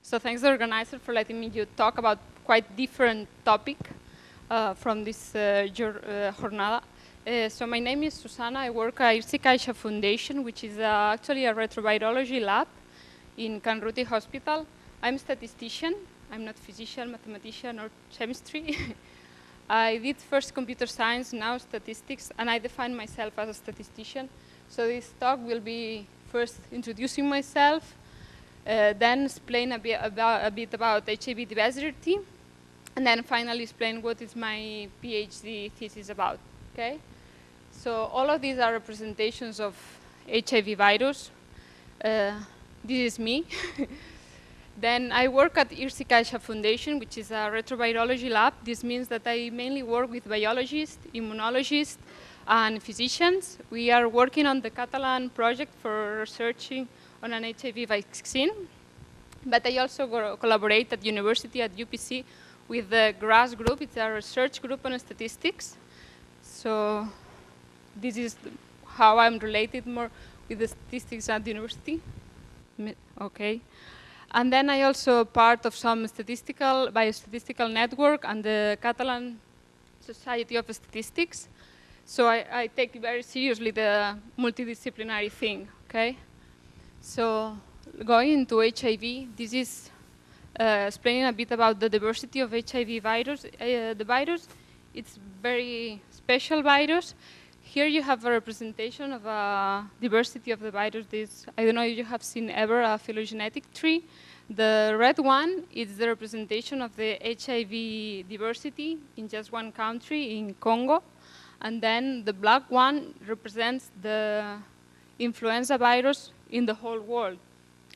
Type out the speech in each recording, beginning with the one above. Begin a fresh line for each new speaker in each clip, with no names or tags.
So thanks the organizer for letting me talk about quite different topic from this jornada. So my name is Susana. I work at Edifici Foundation, which is actually a retrovirology lab in Canruti Hospital. I'm a statistician. I'm not physician, mathematician, or chemistry. I did first computer science, now statistics, and I define myself as a statistician. So this talk will be first introducing myself, then explain a bit about HIV diversity, and then finally explain what is my PhD thesis about. Okay? So all of these are representations of HIV virus. This is me. Then I work at Històric Foundation, which is a retrovirology lab. This means that I mainly work with biologists, immunologists, and physicians. We are working on the Catalan project for researching on an HIV vaccine. But I also collaborate at university, at UPC, with the GRAS group. It's a research group on statistics. So this is how I'm related more with the statistics at the university. Okay. And then I also part of some biostatistical network and the Catalan Society of Statistics. So I take very seriously the multidisciplinary thing, okay? So going into HIV, this is explaining a bit about the diversity of HIV virus. The virus, it's very special virus. Here you have a representation of a diversity of the virus. I don't know if you have seen ever a phylogenetic tree. The red one is the representation of the HIV diversity in just one country, in Congo. And then the black one represents the influenza virus in the whole world.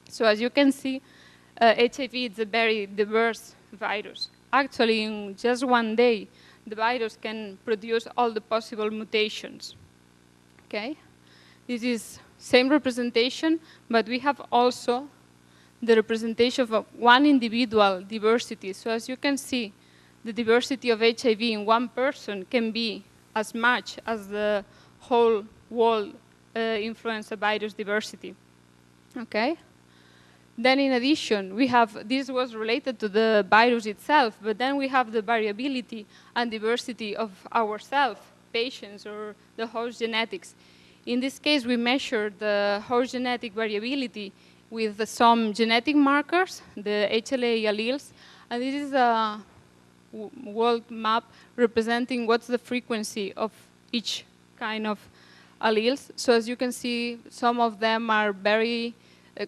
So as you can see, HIV is a very diverse virus. Actually, in just one day, the virus can produce all the possible mutations. Okay? This is same representation, but we have also the representation of one individual diversity. So as you can see, the diversity of HIV in one person can be as much as the whole world influenza virus diversity. Okay? Then in addition, we have, this was related to the virus itself, but then we have the variability and diversity of ourselves, patients, or the host genetics. In this case, we measure the host genetic variability with some genetic markers, the HLA alleles, and this is a world map representing what's the frequency of each kind of alleles. So as you can see, some of them are very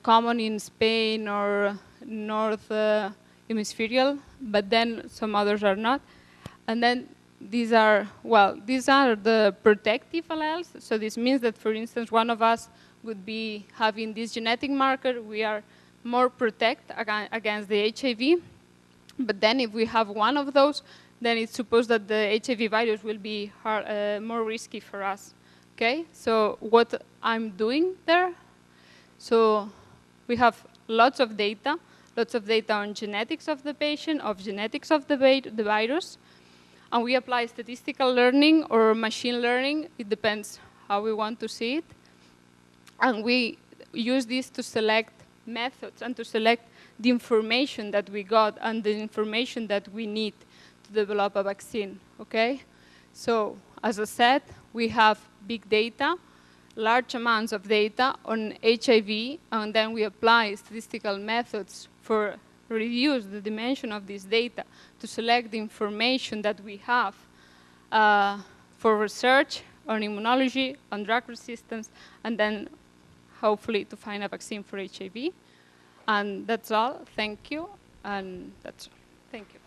common in Spain or North Hemispherial, but then some others are not. And then these are the protective alleles. So this means that, for instance, one of us would be having this genetic marker. We are more protected against the HIV. But then if we have one of those, then it's supposed that the HIV virus will be more risky for us. Okay? So what I'm doing there, so we have lots of data on genetics of the patient, of genetics of the virus, and we apply statistical learning or machine learning. It depends how we want to see it. And we use this to select methods and to select the information that we got and the information that we need to develop a vaccine, okay? So, as I said, we have big data, large amounts of data on HIV, and then we apply statistical methods for reduce the dimension of this data to select the information that we have for research on immunology, on drug resistance, and then hopefully to find a vaccine for HIV. And that's all. Thank you. And that's all. Thank you.